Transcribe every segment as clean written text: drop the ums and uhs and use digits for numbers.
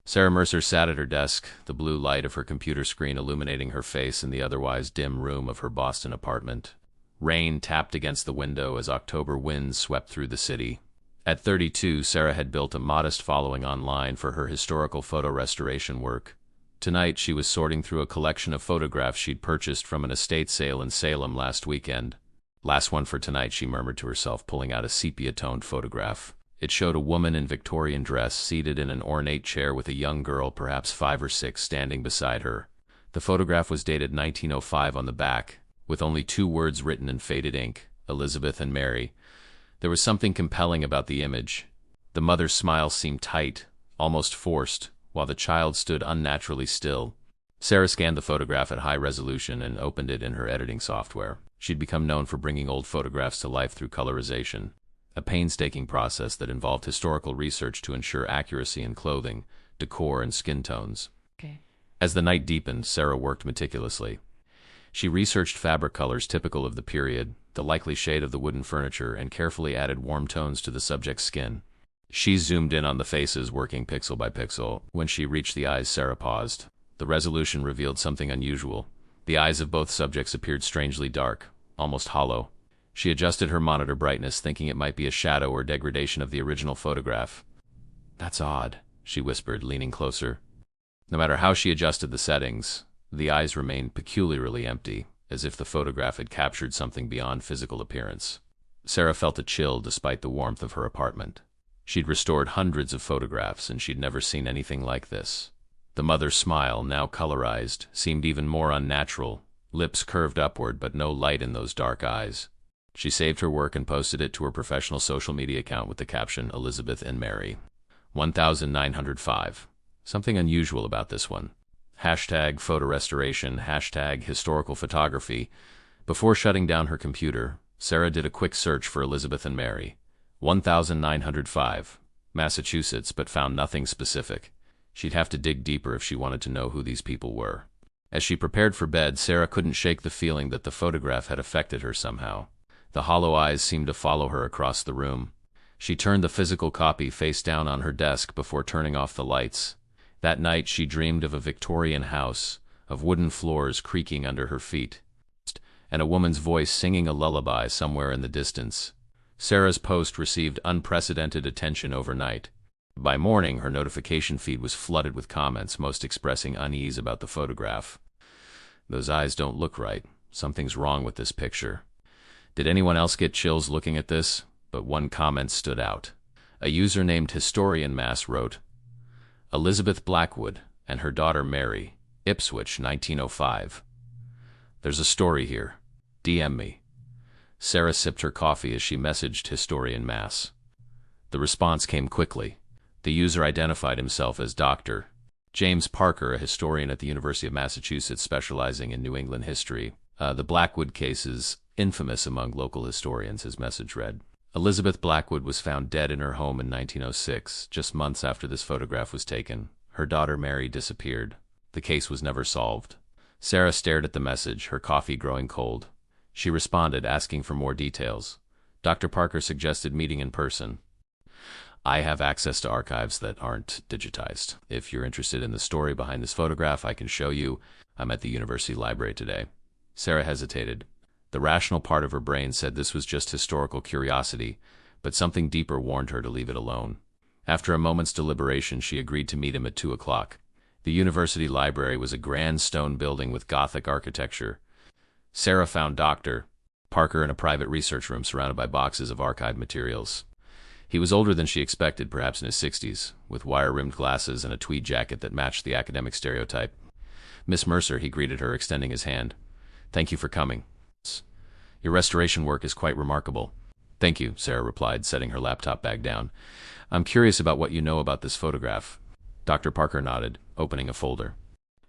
Sarah Mercer sat at her desk, the blue light of her computer screen illuminating her face in the otherwise dim room of her Boston apartment. Rain tapped against the window as October winds swept through the city. At 32, Sarah had built a modest following online for her historical photo restoration work. Tonight, she was sorting through a collection of photographs she'd purchased from an estate sale in Salem last weekend. Last one for tonight, she murmured to herself, pulling out a sepia-toned photograph. It showed a woman in Victorian dress seated in an ornate chair with a young girl, perhaps 5 or 6, standing beside her. The photograph was dated 1905 on the back, with only 2 words written in faded ink, Elizabeth and Mary. There was something compelling about the image. The mother's smile seemed tight, almost forced, while the child stood unnaturally still. Sarah scanned the photograph at high resolution and opened it in her editing software. She'd become known for bringing old photographs to life through colorization, a painstaking process that involved historical research to ensure accuracy in clothing, decor, and skin tones. Okay. As the night deepened, Sarah worked meticulously. She researched fabric colors typical of the period, the likely shade of the wooden furniture, and carefully added warm tones to the subject's skin. She zoomed in on the faces, working pixel by pixel. When she reached the eyes, Sarah paused. The resolution revealed something unusual. The eyes of both subjects appeared strangely dark, almost hollow. She adjusted her monitor brightness, thinking it might be a shadow or degradation of the original photograph. "That's odd," she whispered, leaning closer. No matter how she adjusted the settings, the eyes remained peculiarly empty, as if the photograph had captured something beyond physical appearance. Sarah felt a chill despite the warmth of her apartment. She'd restored hundreds of photographs, and she'd never seen anything like this. The mother's smile, now colorized, seemed even more unnatural, lips curved upward but no light in those dark eyes. She saved her work and posted it to her professional social media account with the caption, "Elizabeth and Mary." 1905. Something unusual about this one. Hashtag photo restoration, hashtag historical photography. Before shutting down her computer, Sarah did a quick search for Elizabeth and Mary. 1905, Massachusetts, but found nothing specific. She'd have to dig deeper if she wanted to know who these people were. As she prepared for bed, Sarah couldn't shake the feeling that the photograph had affected her somehow. The hollow eyes seemed to follow her across the room. She turned the physical copy face down on her desk before turning off the lights. That night she dreamed of a Victorian house, of wooden floors creaking under her feet, and a woman's voice singing a lullaby somewhere in the distance. Sarah's post received unprecedented attention overnight. By morning, her notification feed was flooded with comments, most expressing unease about the photograph. "Those eyes don't look right. Something's wrong with this picture." Did anyone else get chills looking at this? But one comment stood out. A user named Historian Mass wrote, "Elizabeth Blackwood and her daughter Mary, Ipswich, 1905. There's a story here. DM me." Sarah sipped her coffee as she messaged Historian Mass. The response came quickly. The user identified himself as Dr. James Parker, a historian at the University of Massachusetts specializing in New England history. The Blackwood case is infamous among local historians, his message read. Elizabeth Blackwood was found dead in her home in 1906, just months after this photograph was taken. Her daughter Mary disappeared. The case was never solved. Sarah stared at the message, her coffee growing cold. She responded, asking for more details. Dr. Parker suggested meeting in person. "I have access to archives that aren't digitized. If you're interested in the story behind this photograph, I can show you. I'm at the university library today." Sarah hesitated. The rational part of her brain said this was just historical curiosity, but something deeper warned her to leave it alone. After a moment's deliberation, she agreed to meet him at 2 o'clock. The university library was a grand stone building with Gothic architecture. Sarah found Dr. Parker in a private research room surrounded by boxes of archived materials. He was older than she expected, perhaps in his 60s, with wire-rimmed glasses and a tweed jacket that matched the academic stereotype. "Miss Mercer," he greeted her, extending his hand. "Thank you for coming. Your restoration work is quite remarkable." "Thank you," Sarah replied, setting her laptop bag down. "I'm curious about what you know about this photograph." Dr. Parker nodded, opening a folder.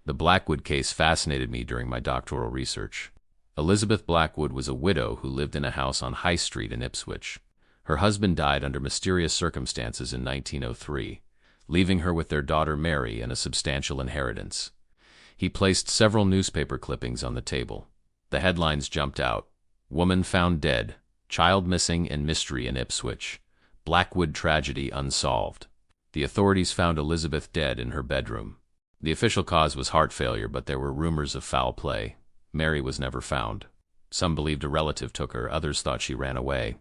"The Blackwood case fascinated me during my doctoral research. Elizabeth Blackwood was a widow who lived in a house on High Street in Ipswich. Her husband died under mysterious circumstances in 1903, leaving her with their daughter Mary and a substantial inheritance. He placed several newspaper clippings on the table. The headlines jumped out. "Woman found dead. Child missing and mystery in Ipswich. Blackwood tragedy unsolved." The authorities found Elizabeth dead in her bedroom. The official cause was heart failure, but there were rumors of foul play. Mary was never found. Some believed a relative took her, others thought she ran away.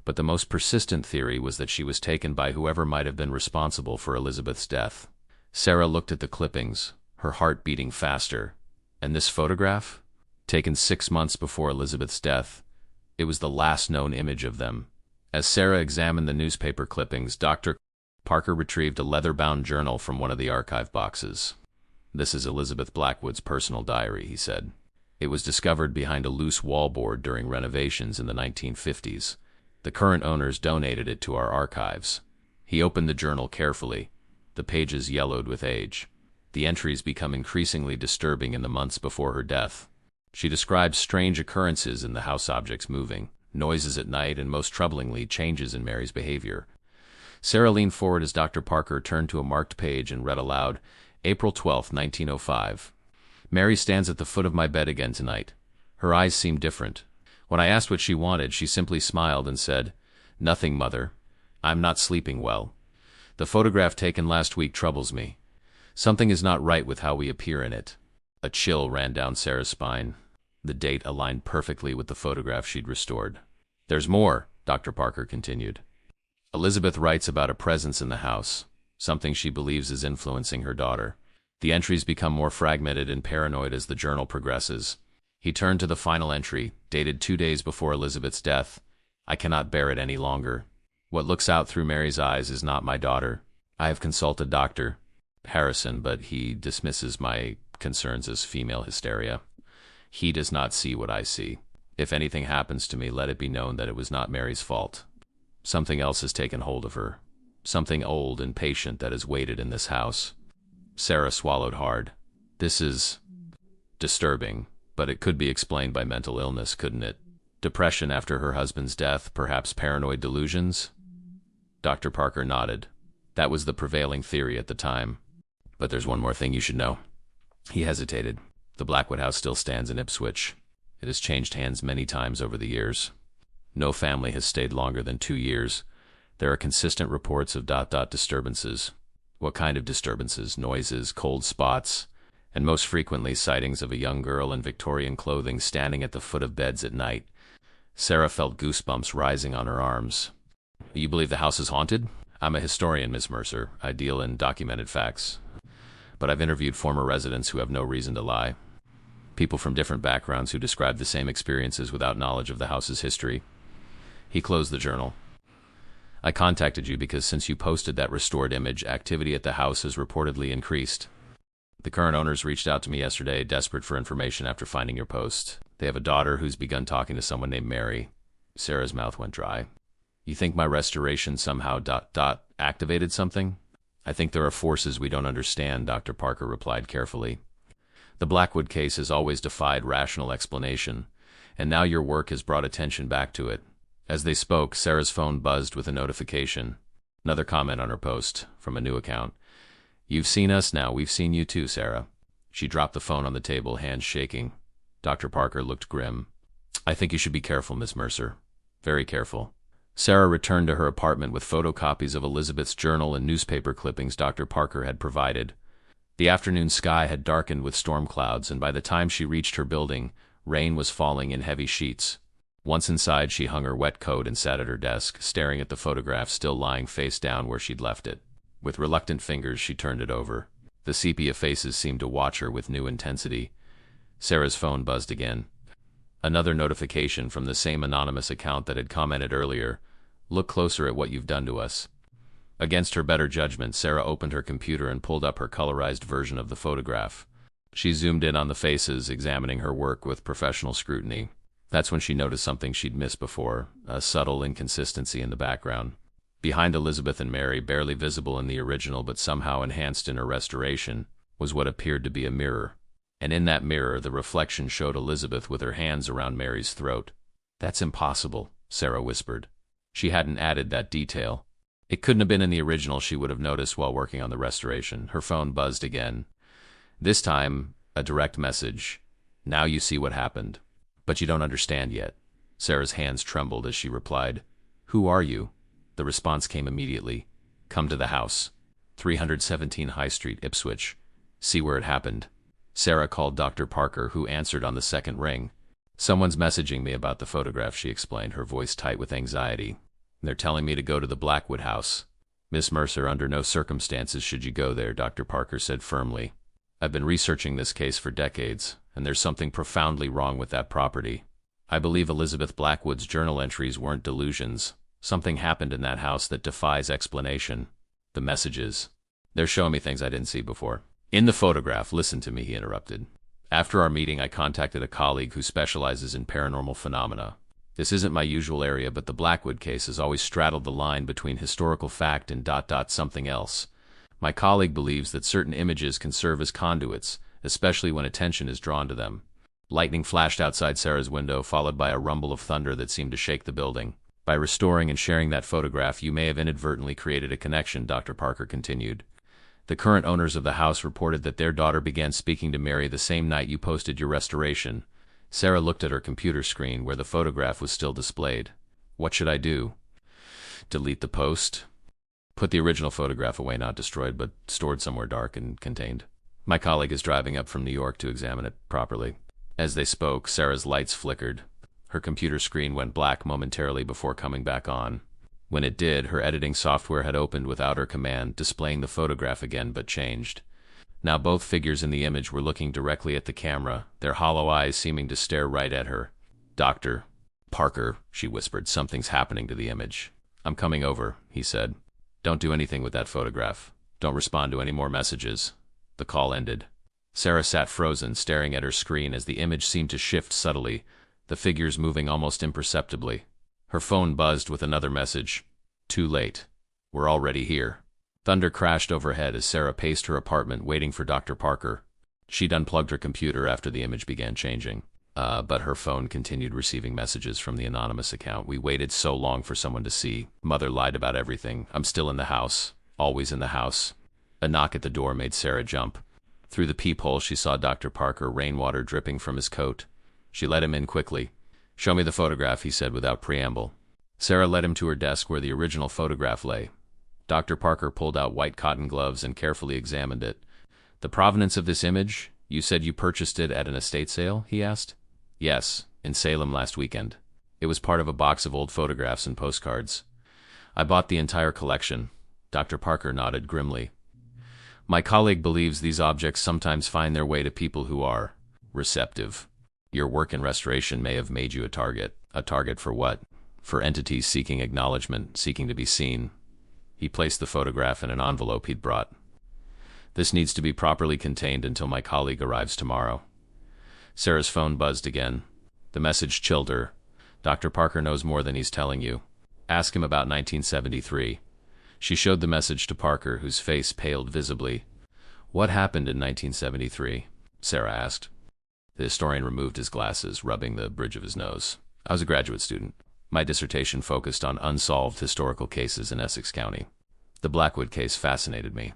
But the most persistent theory was that she was taken by whoever might have been responsible for Elizabeth's death. Sarah looked at the clippings, her heart beating faster. And this photograph? Taken 6 months before Elizabeth's death, it was the last known image of them. As Sarah examined the newspaper clippings, Dr. Parker retrieved a leather-bound journal from one of the archive boxes. "This is Elizabeth Blackwood's personal diary," he said. "It was discovered behind a loose wallboard during renovations in the 1950s. The current owners donated it to our archives." He opened the journal carefully. The pages yellowed with age. The entries become increasingly disturbing in the months before her death. She describes strange occurrences in the house, objects moving, noises at night, and most troublingly, changes in Mary's behavior. Sarah leaned forward as Dr. Parker turned to a marked page and read aloud, "April 12, 1905. Mary stands at the foot of my bed again tonight. Her eyes seem different. When I asked what she wanted, she simply smiled and said, 'Nothing, Mother. I'm not sleeping well. The photograph taken last week troubles me. Something is not right with how we appear in it.'" A chill ran down Sarah's spine. The date aligned perfectly with the photograph she'd restored. "There's more," Dr. Parker continued. "Elizabeth writes about a presence in the house, something she believes is influencing her daughter. The entries become more fragmented and paranoid as the journal progresses." He turned to the final entry, dated 2 days before Elizabeth's death. "I cannot bear it any longer. What looks out through Mary's eyes is not my daughter. I have consulted Dr. Harrison, but he dismisses my concerns as female hysteria. He does not see what I see. If anything happens to me, let it be known that it was not Mary's fault. Something else has taken hold of her. Something old and patient that has waited in this house." Sarah swallowed hard. "This is disturbing, but it could be explained by mental illness, couldn't it? Depression after her husband's death, perhaps paranoid delusions?" Dr. Parker nodded. "That was the prevailing theory at the time. But there's one more thing you should know." He hesitated. "The Blackwood house still stands in Ipswich. It has changed hands many times over the years. No family has stayed longer than 2 years. There are consistent reports of disturbances." "What kind of disturbances?" "Noises, cold spots, and most frequently sightings of a young girl in Victorian clothing standing at the foot of beds at night." Sarah felt goosebumps rising on her arms. "You believe the house is haunted?" "I'm a historian, Miss Mercer. I deal in documented facts. But I've interviewed former residents who have no reason to lie. People from different backgrounds who describe the same experiences without knowledge of the house's history." He closed the journal. "I contacted you because since you posted that restored image, activity at the house has reportedly increased. The current owners reached out to me yesterday, desperate for information after finding your post. They have a daughter who's begun talking to someone named Mary." Sarah's mouth went dry. "You think my restoration somehow activated something?" "I think there are forces we don't understand," Dr. Parker replied carefully. "The Blackwood case has always defied rational explanation, and now your work has brought attention back to it." As they spoke, Sarah's phone buzzed with a notification. Another comment on her post, from a new account. "You've seen us, now we've seen you too, Sarah." She dropped the phone on the table, hands shaking. Dr. Parker looked grim. "I think you should be careful, Miss Mercer. Very careful." Sarah returned to her apartment with photocopies of Elizabeth's journal and newspaper clippings Dr. Parker had provided. The afternoon sky had darkened with storm clouds, and by the time she reached her building, rain was falling in heavy sheets. Once inside, she hung her wet coat and sat at her desk, staring at the photograph still lying face down where she'd left it. With reluctant fingers, she turned it over. The sepia faces seemed to watch her with new intensity. Sarah's phone buzzed again. Another notification from the same anonymous account that had commented earlier. "Look closer at what you've done to us." Against her better judgment, Sarah opened her computer and pulled up her colorized version of the photograph. She zoomed in on the faces, examining her work with professional scrutiny. That's when she noticed something she'd missed before, a subtle inconsistency in the background. Behind Elizabeth and Mary, barely visible in the original but somehow enhanced in her restoration, was what appeared to be a mirror. And in that mirror, the reflection showed Elizabeth with her hands around Mary's throat. "That's impossible," Sarah whispered. She hadn't added that detail. It couldn't have been in the original. She would have noticed while working on the restoration. Her phone buzzed again. This time, a direct message. "Now you see what happened. But you don't understand yet." Sarah's hands trembled as she replied, "Who are you?" The response came immediately. "Come to the house." 317 High Street, Ipswich. See where it happened. Sarah called Dr. Parker, who answered on the second ring. Someone's messaging me about the photograph, she explained, her voice tight with anxiety. They're telling me to go to the Blackwood house. Miss Mercer, under no circumstances should you go there, Dr. Parker said firmly. I've been researching this case for decades, and there's something profoundly wrong with that property. I believe Elizabeth Blackwood's journal entries weren't delusions. Something happened in that house that defies explanation. The messages. They're showing me things I didn't see before. In the photograph, listen to me, he interrupted. After our meeting, I contacted a colleague who specializes in paranormal phenomena. This isn't my usual area, but the Blackwood case has always straddled the line between historical fact and something else. My colleague believes that certain images can serve as conduits, especially when attention is drawn to them. Lightning flashed outside Sarah's window, followed by a rumble of thunder that seemed to shake the building. By restoring and sharing that photograph, you may have inadvertently created a connection, Dr. Parker continued. The current owners of the house reported that their daughter began speaking to Mary the same night you posted your restoration. Sarah looked at her computer screen where the photograph was still displayed. What should I do? Delete the post? Put the original photograph away, not destroyed, but stored somewhere dark and contained. My colleague is driving up from New York to examine it properly. As they spoke, Sarah's lights flickered. Her computer screen went black momentarily before coming back on. When it did, her editing software had opened without her command, displaying the photograph again, but changed. Now both figures in the image were looking directly at the camera, their hollow eyes seeming to stare right at her. Dr. Parker, she whispered, something's happening to the image. I'm coming over, he said. Don't do anything with that photograph. Don't respond to any more messages. The call ended. Sarah sat frozen, staring at her screen as the image seemed to shift subtly, the figures moving almost imperceptibly. Her phone buzzed with another message. Too late. We're already here. Thunder crashed overhead as Sarah paced her apartment waiting for Dr. Parker. She'd unplugged her computer after the image began changing. But her phone continued receiving messages from the anonymous account. We waited so long for someone to see. Mother lied about everything. I'm still in the house. Always in the house. A knock at the door made Sarah jump. Through the peephole, she saw Dr. Parker, rainwater dripping from his coat. She let him in quickly. Show me the photograph, he said without preamble. Sarah led him to her desk where the original photograph lay. Dr. Parker pulled out white cotton gloves and carefully examined it. The provenance of this image? You said you purchased it at an estate sale, he asked. Yes, in Salem last weekend. It was part of a box of old photographs and postcards. I bought the entire collection. Dr. Parker nodded grimly. My colleague believes these objects sometimes find their way to people who are receptive. Your work in restoration may have made you a target. A target for what? For entities seeking acknowledgement, seeking to be seen. He placed the photograph in an envelope he'd brought. This needs to be properly contained until my colleague arrives tomorrow. Sarah's phone buzzed again. The message chilled her. Dr. Parker knows more than he's telling you. Ask him about 1973. She showed the message to Parker, whose face paled visibly. What happened in 1973? Sarah asked. The historian removed his glasses, rubbing the bridge of his nose. I was a graduate student. My dissertation focused on unsolved historical cases in Essex County. The Blackwood case fascinated me.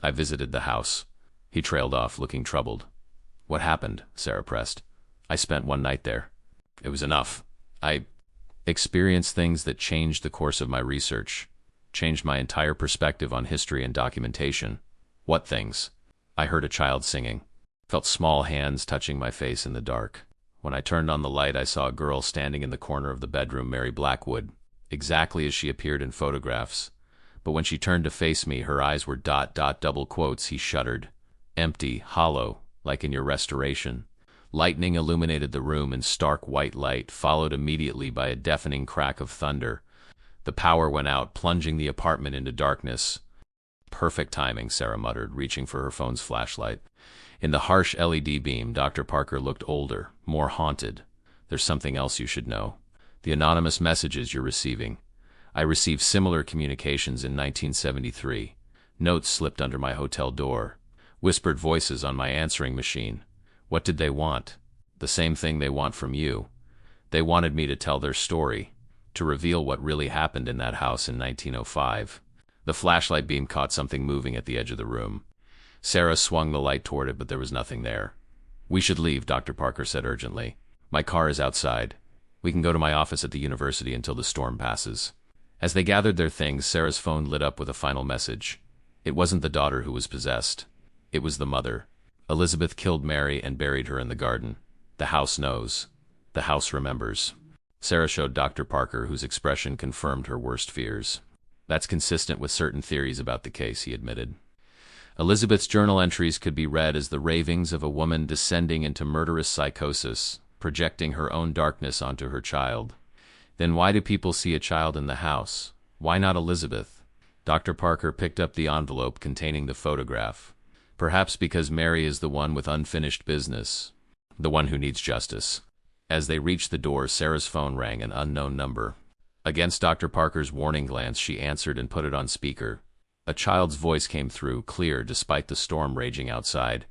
I visited the house. He trailed off, looking troubled. What happened? Sarah pressed. I spent one night there. It was enough. I experienced things that changed the course of my research, changed my entire perspective on history and documentation. What things? I heard a child singing. Felt small hands touching my face in the dark. When I turned on the light, I saw a girl standing in the corner of the bedroom, Mary Blackwood, exactly as she appeared in photographs. But when she turned to face me, her eyes were double quotes. He shuddered. Empty, hollow, like in your restoration. Lightning illuminated the room in stark white light, followed immediately by a deafening crack of thunder. The power went out, plunging the apartment into darkness. Perfect timing, Sarah muttered, reaching for her phone's flashlight. In the harsh LED beam, Dr. Parker looked older, more haunted. There's something else you should know. The anonymous messages you're receiving. I received similar communications in 1973. Notes slipped under my hotel door. Whispered voices on my answering machine. What did they want? The same thing they want from you. They wanted me to tell their story, to reveal what really happened in that house in 1905. The flashlight beam caught something moving at the edge of the room. Sarah swung the light toward it, but there was nothing there. We should leave, Dr. Parker said urgently. My car is outside. We can go to my office at the university until the storm passes. As they gathered their things, Sarah's phone lit up with a final message. It wasn't the daughter who was possessed. It was the mother. Elizabeth killed Mary and buried her in the garden. The house knows. The house remembers. Sarah showed Dr. Parker, whose expression confirmed her worst fears. That's consistent with certain theories about the case, he admitted. Elizabeth's journal entries could be read as the ravings of a woman descending into murderous psychosis, projecting her own darkness onto her child. Then why do people see a child in the house? Why not Elizabeth? Dr. Parker picked up the envelope containing the photograph. Perhaps because Mary is the one with unfinished business, the one who needs justice. As they reached the door, Sarah's phone rang, an unknown number. Against Dr. Parker's warning glance, she answered and put it on speaker. A child's voice came through, clear despite the storm raging outside.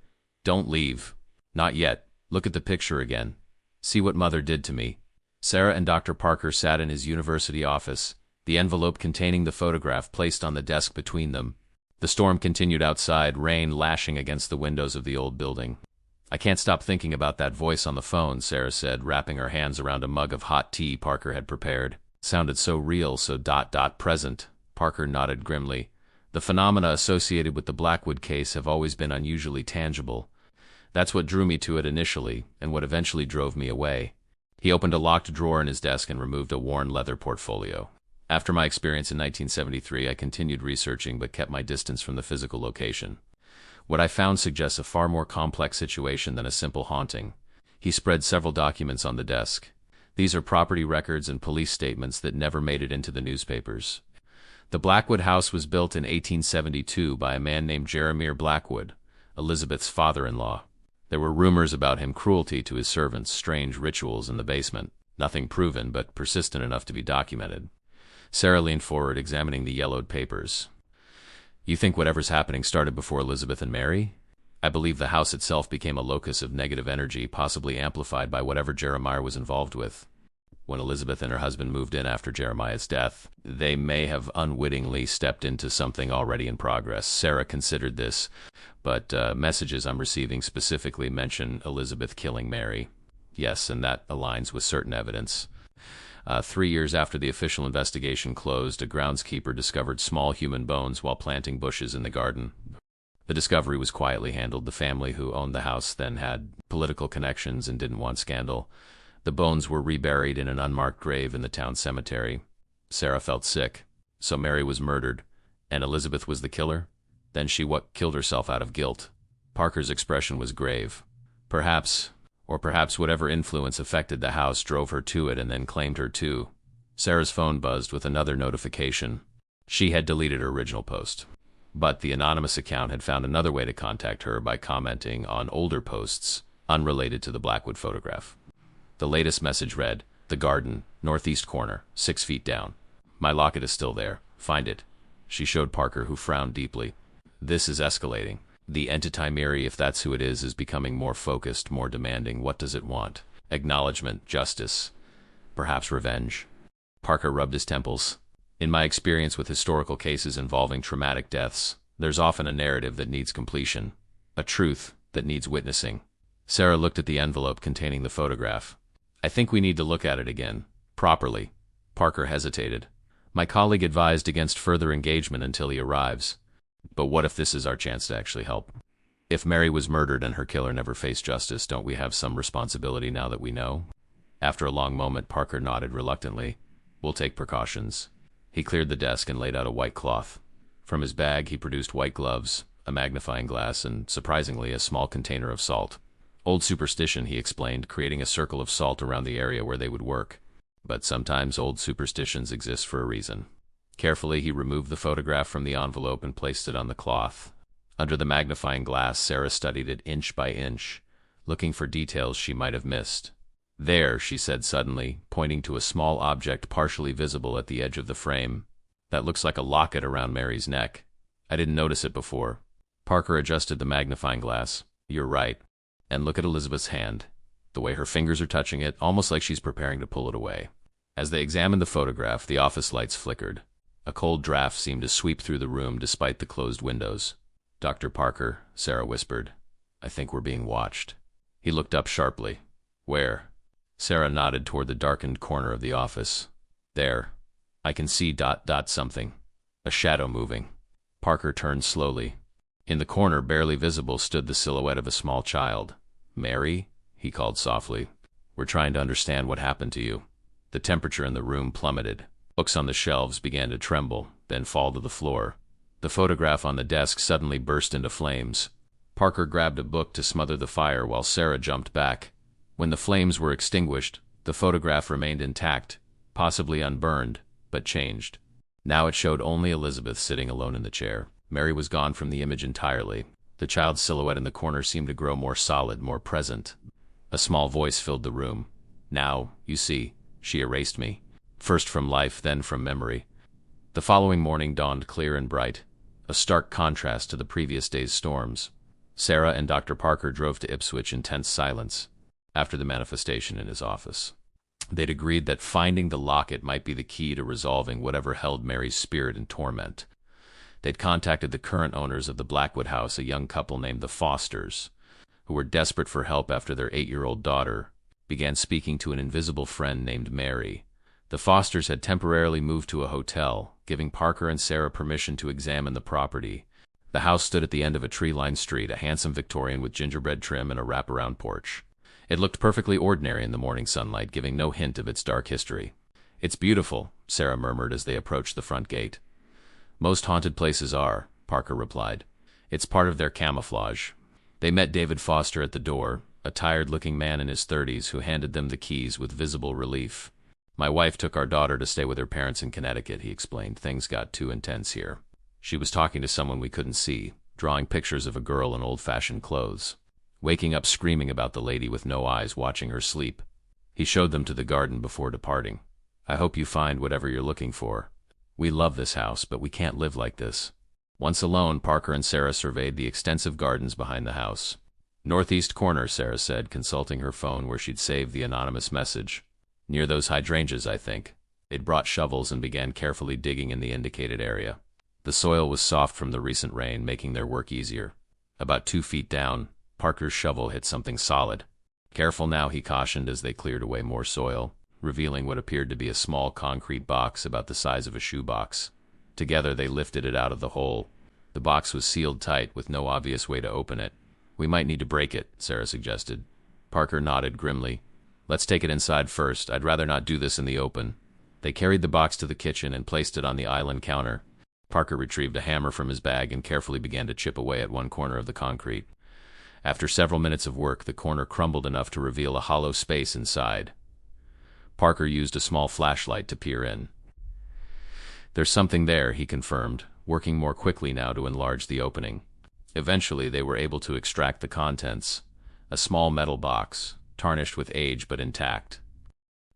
"Don't leave. Not yet. Look at the picture again. See what Mother did to me." Sarah and Dr. Parker sat in his university office, the envelope containing the photograph placed on the desk between them. The storm continued outside, rain lashing against the windows of the old building. "I can't stop thinking about that voice on the phone," Sarah said, wrapping her hands around a mug of hot tea Parker had prepared. "Sounded so real, so present." Parker nodded grimly. "The phenomena associated with the Blackwood case have always been unusually tangible. That's what drew me to it initially, and what eventually drove me away." He opened a locked drawer in his desk and removed a worn leather portfolio. "After my experience in 1973, I continued researching but kept my distance from the physical location. What I found suggests a far more complex situation than a simple haunting." He spread several documents on the desk. "These are property records and police statements that never made it into the newspapers. The Blackwood house was built in 1872 by a man named Jeremiah Blackwood, Elizabeth's father-in-law. There were rumors about him cruelty to his servants, strange rituals in the basement. Nothing proven, but persistent enough to be documented." Sarah leaned forward, examining the yellowed papers. "You think whatever's happening started before Elizabeth and Mary?" "I believe the house itself became a locus of negative energy, possibly amplified by whatever Jeremiah was involved with. When Elizabeth and her husband moved in after Jeremiah's death, they may have unwittingly stepped into something already in progress." Sarah considered this, but messages I'm receiving specifically mention Elizabeth killing Mary. "Yes, and that aligns with certain evidence. 3 years after the official investigation closed, a groundskeeper discovered small human bones while planting bushes in the garden. The discovery was quietly handled. The family who owned the house then had political connections and didn't want scandal. The bones were reburied in an unmarked grave in the town cemetery." Sarah felt sick. "So Mary was murdered, and Elizabeth was the killer? Then she killed herself out of guilt." Parker's expression was grave. Perhaps whatever influence affected the house drove her to it and then claimed her too." Sarah's phone buzzed with another notification. She had deleted her original post, but the anonymous account had found another way to contact her by commenting on older posts unrelated to the Blackwood photograph. The latest message read, "The garden, northeast corner, 6 feet down. My locket is still there. Find it." She showed Parker, who frowned deeply. "This is escalating. The entity Mary, if that's who it is becoming more focused, more demanding. What does it want? Acknowledgement, justice, perhaps revenge?" Parker rubbed his temples. "In my experience with historical cases involving traumatic deaths, there's often a narrative that needs completion, a truth that needs witnessing." Sarah looked at the envelope containing the photograph. "I think we need to look at it again, properly." Parker hesitated. "My colleague advised against further engagement until he arrives. But what if this is our chance to actually help? If Mary was murdered and her killer never faced justice, don't we have some responsibility now that we know?" After a long moment, Parker nodded reluctantly. "We'll take precautions." He cleared the desk and laid out a white cloth. From his bag, he produced white gloves, a magnifying glass, and, surprisingly, a small container of salt. "Old superstition," he explained, creating a circle of salt around the area where they would work. But sometimes old superstitions exist for a reason. Carefully, he removed the photograph from the envelope and placed it on the cloth. Under the magnifying glass, Sarah studied it inch by inch, looking for details she might have missed. "There," she said suddenly, pointing to a small object partially visible at the edge of the frame. "That looks like a locket around Mary's neck. I didn't notice it before." Parker adjusted the magnifying glass. "You're right. And look at Elizabeth's hand. The way her fingers are touching it, almost like she's preparing to pull it away." As they examined the photograph, the office lights flickered. A cold draft seemed to sweep through the room despite the closed windows. "Dr. Parker," Sarah whispered, "I think we're being watched." He looked up sharply. "Where?" Sarah nodded toward the darkened corner of the office. "There. I can see something. A shadow moving." Parker turned slowly. In the corner, barely visible, stood the silhouette of a small child. "Mary?" he called softly. "We're trying to understand what happened to you." The temperature in the room plummeted. Books on the shelves began to tremble, then fall to the floor. The photograph on the desk suddenly burst into flames. Parker grabbed a book to smother the fire while Sarah jumped back. When the flames were extinguished, the photograph remained intact, possibly unburned, but changed. Now it showed only Elizabeth sitting alone in the chair. Mary was gone from the image entirely. The child's silhouette in the corner seemed to grow more solid, more present. A small voice filled the room. "Now, you see, she erased me. First from life, then from memory." The following morning dawned clear and bright, a stark contrast to the previous day's storms. Sarah and Dr. Parker drove to Ipswich in tense silence after the manifestation in his office. They'd agreed that finding the locket might be the key to resolving whatever held Mary's spirit in torment. They'd contacted the current owners of the Blackwood house, a young couple named the Fosters, who were desperate for help after their 8-year-old daughter began speaking to an invisible friend named Mary. The Fosters had temporarily moved to a hotel, giving Parker and Sarah permission to examine the property. The house stood at the end of a tree-lined street, a handsome Victorian with gingerbread trim and a wraparound porch. It looked perfectly ordinary in the morning sunlight, giving no hint of its dark history. "It's beautiful," Sarah murmured as they approached the front gate. "Most haunted places are," Parker replied. "It's part of their camouflage." They met David Foster at the door, a tired-looking man in his 30s who handed them the keys with visible relief. "My wife took our daughter to stay with her parents in Connecticut," he explained. "Things got too intense here. She was talking to someone we couldn't see, drawing pictures of a girl in old-fashioned clothes, waking up screaming about the lady with no eyes watching her sleep." He showed them to the garden before departing. "I hope you find whatever you're looking for. We love this house, but we can't live like this." Once alone, Parker and Sarah surveyed the extensive gardens behind the house. "Northeast corner," Sarah said, consulting her phone where she'd saved the anonymous message. "Near those hydrangeas, I think." They'd brought shovels and began carefully digging in the indicated area. The soil was soft from the recent rain, making their work easier. About 2 feet down, Parker's shovel hit something solid. "Careful now," he cautioned as they cleared away more soil, revealing what appeared to be a small concrete box about the size of a shoebox. Together they lifted it out of the hole. The box was sealed tight, with no obvious way to open it. "We might need to break it," Sarah suggested. Parker nodded grimly. "Let's take it inside first. I'd rather not do this in the open." They carried the box to the kitchen and placed it on the island counter. Parker retrieved a hammer from his bag and carefully began to chip away at one corner of the concrete. After several minutes of work, the corner crumbled enough to reveal a hollow space inside. Parker used a small flashlight to peer in. "There's something there," he confirmed, working more quickly now to enlarge the opening. Eventually, they were able to extract the contents, a small metal box, tarnished with age but intact.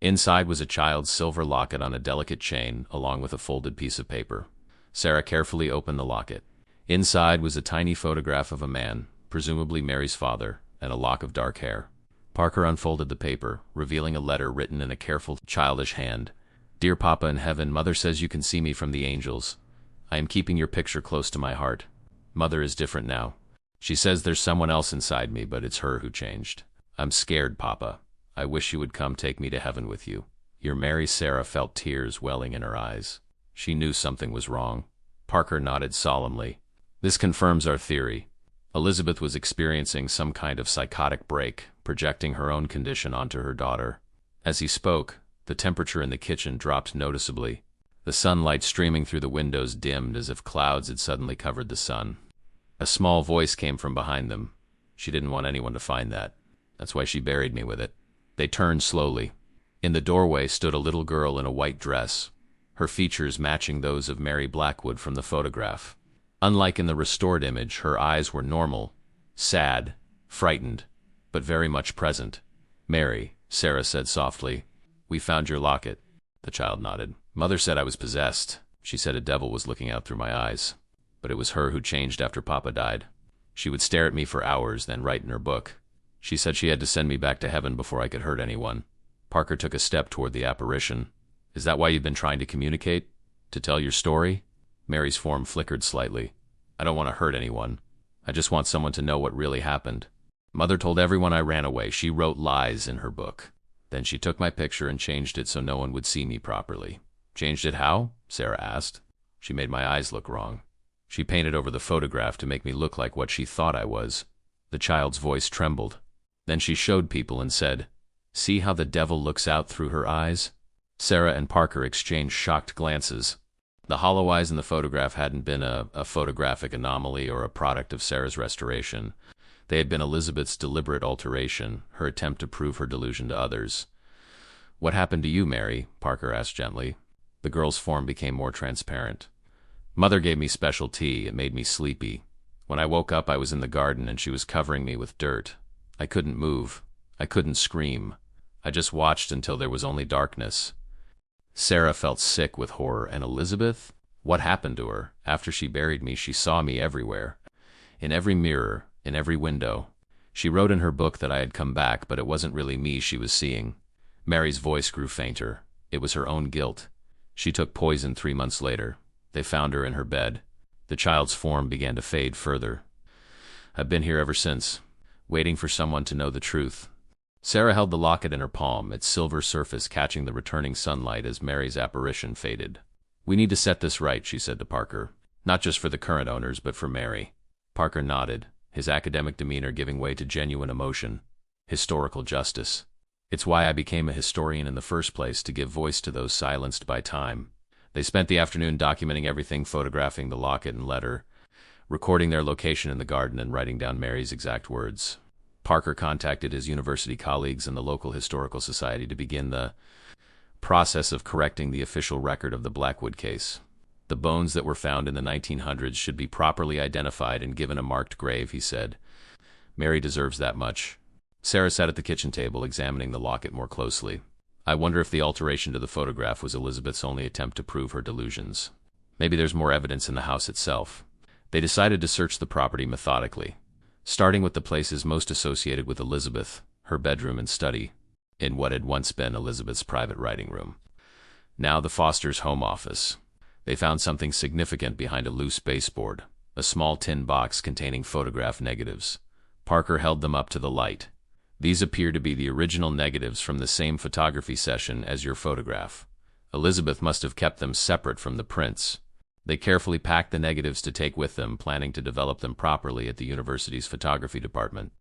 Inside was a child's silver locket on a delicate chain, along with a folded piece of paper. Sarah carefully opened the locket. Inside was a tiny photograph of a man, presumably Mary's father, and a lock of dark hair. Parker unfolded the paper, revealing a letter written in a careful, childish hand. "Dear Papa in heaven, Mother says you can see me from the angels. I am keeping your picture close to my heart. Mother is different now. She says there's someone else inside me, but it's her who changed. I'm scared, Papa. I wish you would come take me to heaven with you. Your Mary." Sarah felt tears welling in her eyes. She knew something was wrong. Parker nodded solemnly. "This confirms our theory. Elizabeth was experiencing some kind of psychotic break, projecting her own condition onto her daughter." As he spoke, the temperature in the kitchen dropped noticeably. The sunlight streaming through the windows dimmed as if clouds had suddenly covered the sun. A small voice came from behind them. "She didn't want anyone to find that. That's why she buried me with it." They turned slowly. In the doorway stood a little girl in a white dress, her features matching those of Mary Blackwood from the photograph. Unlike in the restored image, her eyes were normal, sad, frightened, but very much present. "Mary," Sarah said softly, "we found your locket." The child nodded. "Mother said I was possessed. She said a devil was looking out through my eyes. But it was her who changed after Papa died. She would stare at me for hours, then write in her book. She said she had to send me back to heaven before I could hurt anyone." Parker took a step toward the apparition. "Is that why you've been trying to communicate? To tell your story?" Mary's form flickered slightly. "I don't want to hurt anyone. I just want someone to know what really happened. Mother told everyone I ran away. She wrote lies in her book. Then she took my picture and changed it so no one would see me properly." "Changed it how?" Sarah asked. "She made my eyes look wrong. She painted over the photograph to make me look like what she thought I was. The child's voice trembled. Then she showed people and said, "See how the devil looks out through her eyes?" Sarah and Parker exchanged shocked glances. The hollow eyes in the photograph hadn't been a photographic anomaly or a product of Sarah's restoration. They had been Elizabeth's deliberate alteration, her attempt to prove her delusion to others. "What happened to you, Mary?" Parker asked gently. The girl's form became more transparent. "Mother gave me special tea. It made me sleepy. When I woke up, I was in the garden and she was covering me with dirt. I couldn't move. I couldn't scream. I just watched until there was only darkness." Sarah felt sick with horror. And Elizabeth? What happened to her? After she buried me, she saw me everywhere. In every mirror, in every window. She wrote in her book that I had come back, but it wasn't really me she was seeing. Mary's voice grew fainter. It was her own guilt. She took poison 3 months later. They found her in her bed. The child's form began to fade further. "I've been here ever since, waiting for someone to know the truth." Sarah held the locket in her palm, its silver surface catching the returning sunlight as Mary's apparition faded. "We need to set this right," she said to Parker. "Not just for the current owners, but for Mary." Parker nodded, his academic demeanor giving way to genuine emotion. Historical justice. It's why I became a historian in the first place, to give voice to those silenced by time. They spent the afternoon documenting everything, photographing the locket and letter, recording their location in the garden, and writing down Mary's exact words. Parker contacted his university colleagues and the local historical society to begin the process of correcting the official record of the Blackwood case. "The bones that were found in the 1900s should be properly identified and given a marked grave," he said. "Mary deserves that much." Sarah sat at the kitchen table, examining the locket more closely. "I wonder if the alteration to the photograph was Elizabeth's only attempt to prove her delusions. Maybe there's more evidence in the house itself." They decided to search the property methodically, starting with the places most associated with Elizabeth, her bedroom and study, in what had once been Elizabeth's private writing room. Now the Fosters' home office. They found something significant behind a loose baseboard, a small tin box containing photograph negatives. Parker held them up to the light. "These appear to be the original negatives from the same photography session as your photograph. Elizabeth must have kept them separate from the prints. They carefully packed the negatives to take with them, planning to develop them properly at the university's photography department."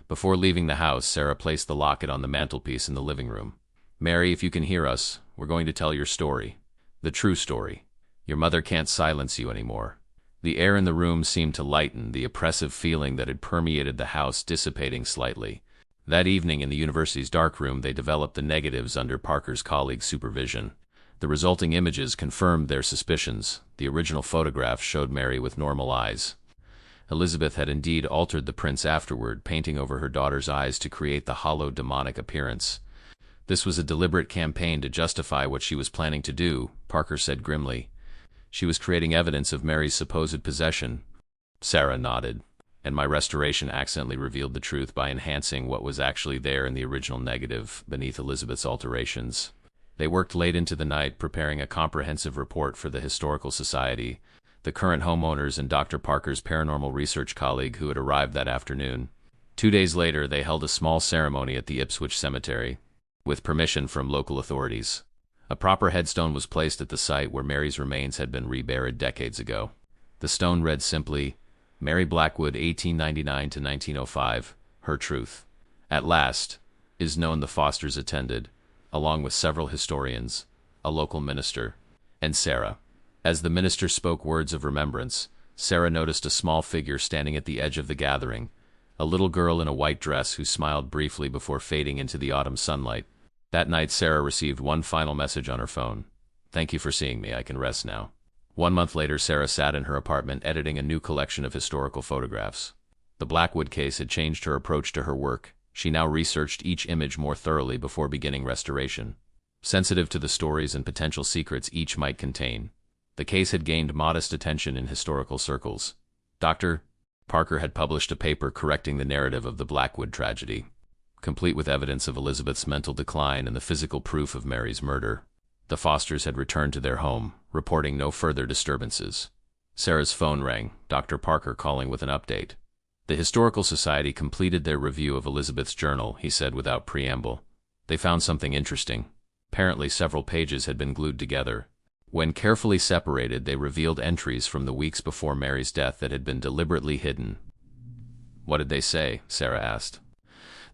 Before leaving the house, Sarah placed the locket on the mantelpiece in the living room. "Mary, if you can hear us, we're going to tell your story. The true story. Your mother can't silence you anymore." The air in the room seemed to lighten, the oppressive feeling that had permeated the house dissipating slightly. That evening in the university's darkroom, they developed the negatives under Parker's colleague's supervision. The resulting images confirmed their suspicions. The original photograph showed Mary with normal eyes. Elizabeth had indeed altered the prints afterward, painting over her daughter's eyes to create the hollow, demonic appearance. "This was a deliberate campaign to justify what she was planning to do," Parker said grimly. "She was creating evidence of Mary's supposed possession." Sarah nodded. "And my restoration accidentally revealed the truth by enhancing what was actually there in the original negative beneath Elizabeth's alterations." They worked late into the night, preparing a comprehensive report for the Historical Society, the current homeowners, and Dr. Parker's paranormal research colleague who had arrived that afternoon. 2 days later, they held a small ceremony at the Ipswich Cemetery, with permission from local authorities. A proper headstone was placed at the site where Mary's remains had been reburied decades ago. The stone read simply, "Mary Blackwood, 1899 to 1905, her truth." At last, is known the Fosters attended, along with several historians, a local minister, and Sarah. As the minister spoke words of remembrance, Sarah noticed a small figure standing at the edge of the gathering, a little girl in a white dress who smiled briefly before fading into the autumn sunlight. That night, Sarah received one final message on her phone. "Thank you for seeing me. I can rest now." 1 month later, Sarah sat in her apartment editing a new collection of historical photographs. The Blackwood case had changed her approach to her work. She now researched each image more thoroughly before beginning restoration, sensitive to the stories and potential secrets each might contain. The case had gained modest attention in historical circles. Dr. Parker had published a paper correcting the narrative of the Blackwood tragedy, complete with evidence of Elizabeth's mental decline and the physical proof of Mary's murder. The Fosters had returned to their home, reporting no further disturbances. Sarah's phone rang, Dr. Parker calling with an update. "The Historical Society completed their review of Elizabeth's journal," he said without preamble. "They found something interesting. Apparently several pages had been glued together, When carefully separated, they revealed entries from the weeks before Mary's death that had been deliberately hidden. What did they say? Sarah asked.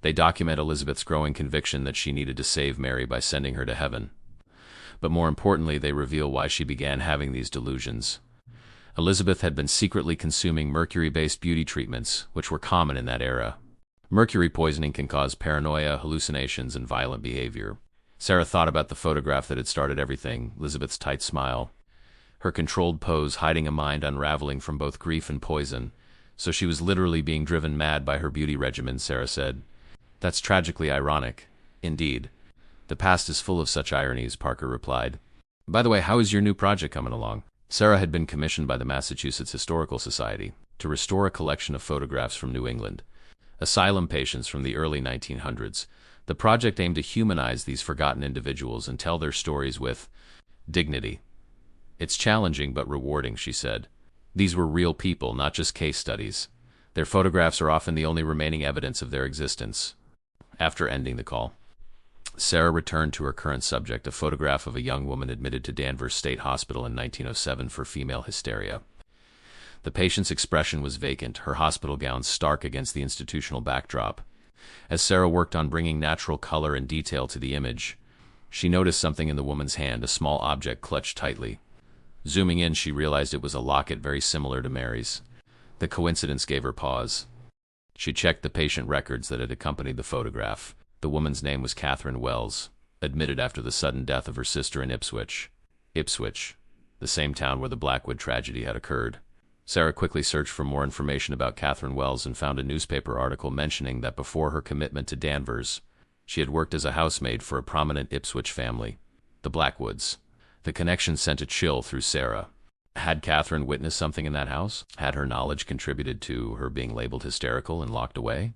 They document Elizabeth's growing conviction that she needed to save Mary by sending her to heaven. But more importantly, they reveal why she began having these delusions. Elizabeth had been secretly consuming mercury-based beauty treatments, which were common in that era. Mercury poisoning can cause paranoia, hallucinations, and violent behavior. Sarah thought about the photograph that had started everything, Elizabeth's tight smile. Her controlled pose hiding a mind unraveling from both grief and poison. So she was literally being driven mad by her beauty regimen, Sarah said. That's tragically ironic. Indeed. The past is full of such ironies, Parker replied. By the way, how is your new project coming along? Sarah had been commissioned by the Massachusetts Historical Society to restore a collection of photographs from New England, asylum patients from the early 1900s. The project aimed to humanize these forgotten individuals and tell their stories with dignity. It's challenging but rewarding, she said. These were real people, not just case studies. Their photographs are often the only remaining evidence of their existence. After ending the call, Sarah returned to her current subject, a photograph of a young woman admitted to Danvers State Hospital in 1907 for female hysteria. The patient's expression was vacant, her hospital gown stark against the institutional backdrop. As Sarah worked on bringing natural color and detail to the image, she noticed something in the woman's hand, a small object clutched tightly. Zooming in, she realized it was a locket very similar to Mary's. The coincidence gave her pause. She checked the patient records that had accompanied the photograph. The woman's name was Catherine Wells, admitted after the sudden death of her sister in Ipswich. Ipswich, the same town where the Blackwood tragedy had occurred. Sarah quickly searched for more information about Catherine Wells and found a newspaper article mentioning that before her commitment to Danvers, she had worked as a housemaid for a prominent Ipswich family, the Blackwoods. The connection sent a chill through Sarah. Had Catherine witnessed something in that house? Had her knowledge contributed to her being labeled hysterical and locked away?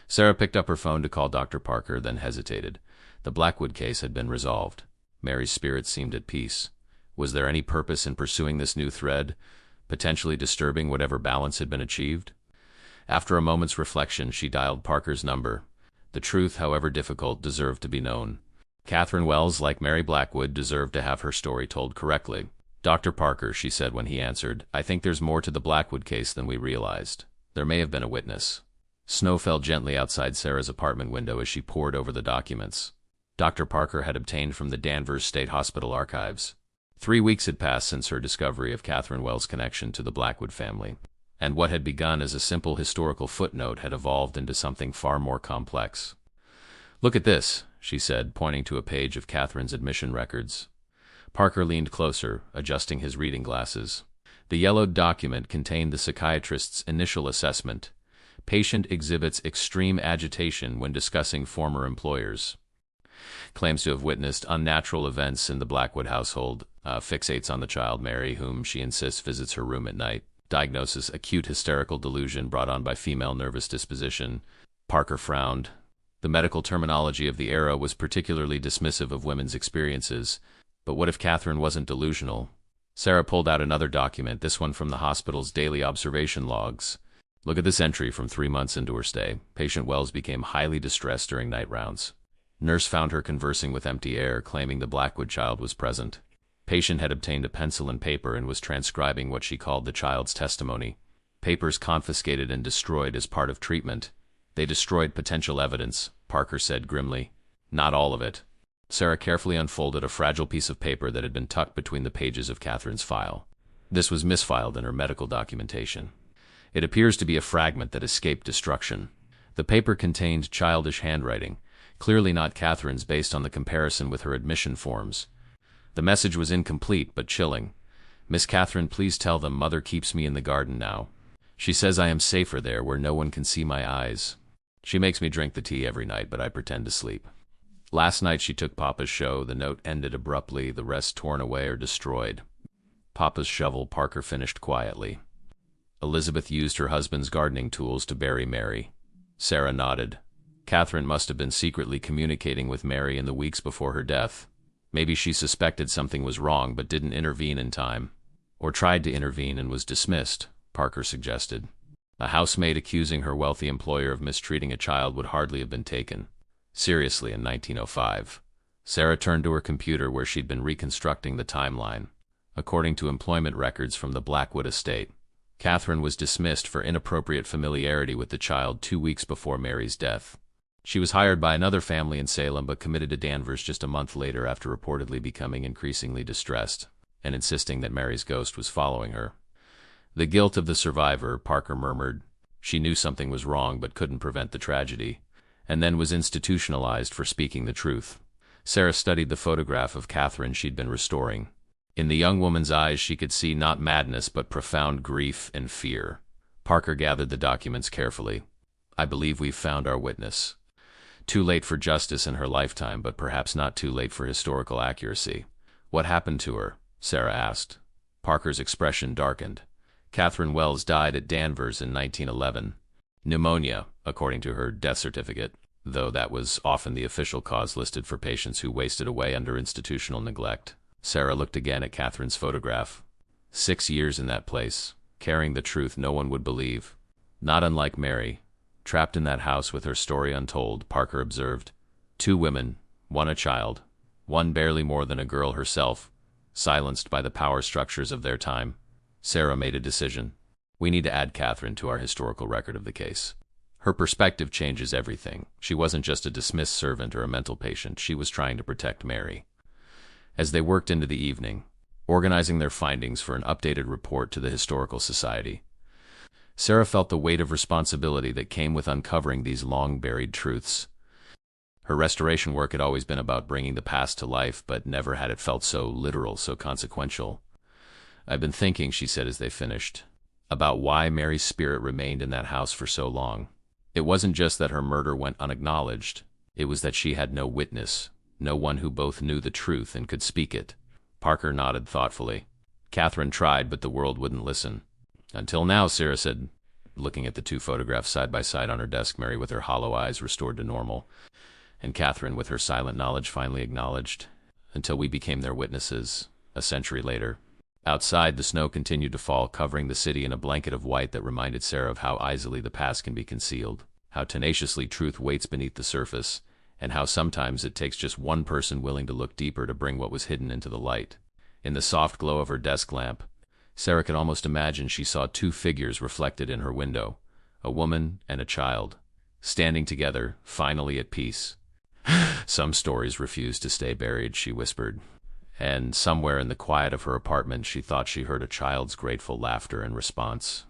Sarah picked up her phone to call Dr. Parker, then hesitated. The Blackwood case had been resolved. Mary's spirit seemed at peace. Was there any purpose in pursuing this new thread, potentially disturbing whatever balance had been achieved? After a moment's reflection, she dialed Parker's number. The truth, however difficult, deserved to be known. Catherine Wells, like Mary Blackwood, deserved to have her story told correctly. Dr. Parker, she said when he answered, I think there's more to the Blackwood case than we realized. There may have been a witness. Snow fell gently outside Sarah's apartment window as she pored over the documents Dr. Parker had obtained from the Danvers State Hospital archives. 3 weeks had passed since her discovery of Catherine Wells' connection to the Blackwood family, and what had begun as a simple historical footnote had evolved into something far more complex. Look at this, she said, pointing to a page of Catherine's admission records. Parker leaned closer, adjusting his reading glasses. The yellowed document contained the psychiatrist's initial assessment. Patient exhibits extreme agitation when discussing former employers. Claims to have witnessed unnatural events in the Blackwood household. Fixates on the child Mary, whom she insists visits her room at night. Diagnosis: acute hysterical delusion brought on by female nervous disposition. Parker frowned. The medical terminology of the era was particularly dismissive of women's experiences. But what if Catherine wasn't delusional? Sarah pulled out another document, this one from the hospital's daily observation logs. Look at this entry from 3 months into her stay. Patient Wells became highly distressed during night rounds. Nurse found her conversing with empty air, claiming the Blackwood child was present. Patient had obtained a pencil and paper and was transcribing what she called the child's testimony. Papers confiscated and destroyed as part of treatment. They destroyed potential evidence, Parker said grimly. Not all of it. Sarah carefully unfolded a fragile piece of paper that had been tucked between the pages of Catherine's file. This was misfiled in her medical documentation. It appears to be a fragment that escaped destruction. The paper contained childish handwriting, clearly not Catherine's based on the comparison with her admission forms. The message was incomplete but chilling. Miss Catherine, please tell them Mother keeps me in the garden now. She says I am safer there where no one can see my eyes. She makes me drink the tea every night, but I pretend to sleep. Last night she took Papa's show. The note ended abruptly, the rest torn away or destroyed. Papa's shovel, Parker finished quietly. Elizabeth used her husband's gardening tools to bury Mary. Sarah nodded. Catherine must have been secretly communicating with Mary in the weeks before her death. Maybe she suspected something was wrong but didn't intervene in time. Or tried to intervene and was dismissed, Parker suggested. A housemaid accusing her wealthy employer of mistreating a child would hardly have been taken seriously in 1905. Sarah turned to her computer where she'd been reconstructing the timeline. According to employment records from the Blackwood estate, Catherine was dismissed for inappropriate familiarity with the child 2 weeks before Mary's death. She was hired by another family in Salem but committed to Danvers just a month later after reportedly becoming increasingly distressed and insisting that Mary's ghost was following her. The guilt of the survivor, Parker murmured. She knew something was wrong but couldn't prevent the tragedy, and then was institutionalized for speaking the truth. Sarah studied the photograph of Catherine she'd been restoring. In the young woman's eyes she could see not madness but profound grief and fear. Parker gathered the documents carefully. I believe we've found our witness. Too late for justice in her lifetime, but perhaps not too late for historical accuracy. What happened to her? Sarah asked. Parker's expression darkened. Catherine Wells died at Danvers in 1911. Pneumonia, according to her death certificate, though that was often the official cause listed for patients who wasted away under institutional neglect. Sarah looked again at Catherine's photograph. 6 years in that place, carrying the truth no one would believe. Not unlike Mary. Trapped in that house with her story untold, Parker observed. 2 women, 1 a child, 1 barely more than a girl herself, silenced by the power structures of their time. Sarah made a decision. We need to add Catherine to our historical record of the case. Her perspective changes everything. She wasn't just a dismissed servant or a mental patient. She was trying to protect Mary. As they worked into the evening, organizing their findings for an updated report to the Historical Society, Sarah felt the weight of responsibility that came with uncovering these long-buried truths. Her restoration work had always been about bringing the past to life, but never had it felt so literal, so consequential. I've been thinking, she said as they finished, about why Mary's spirit remained in that house for so long. It wasn't just that her murder went unacknowledged. It was that she had no witness, no one who both knew the truth and could speak it. Parker nodded thoughtfully. Catherine tried, but the world wouldn't listen. Until now, Sarah said, looking at the 2 photographs side by side on her desk, Mary with her hollow eyes restored to normal, and Catherine with her silent knowledge finally acknowledged, until we became their witnesses, a century later. Outside, the snow continued to fall, covering the city in a blanket of white that reminded Sarah of how easily the past can be concealed, how tenaciously truth waits beneath the surface, and how sometimes it takes just one person willing to look deeper to bring what was hidden into the light. In the soft glow of her desk lamp, Sarah could almost imagine she saw 2 figures reflected in her window, a woman and a child, standing together, finally at peace. Some stories refuse to stay buried, she whispered. And somewhere in the quiet of her apartment she thought she heard a child's grateful laughter in response.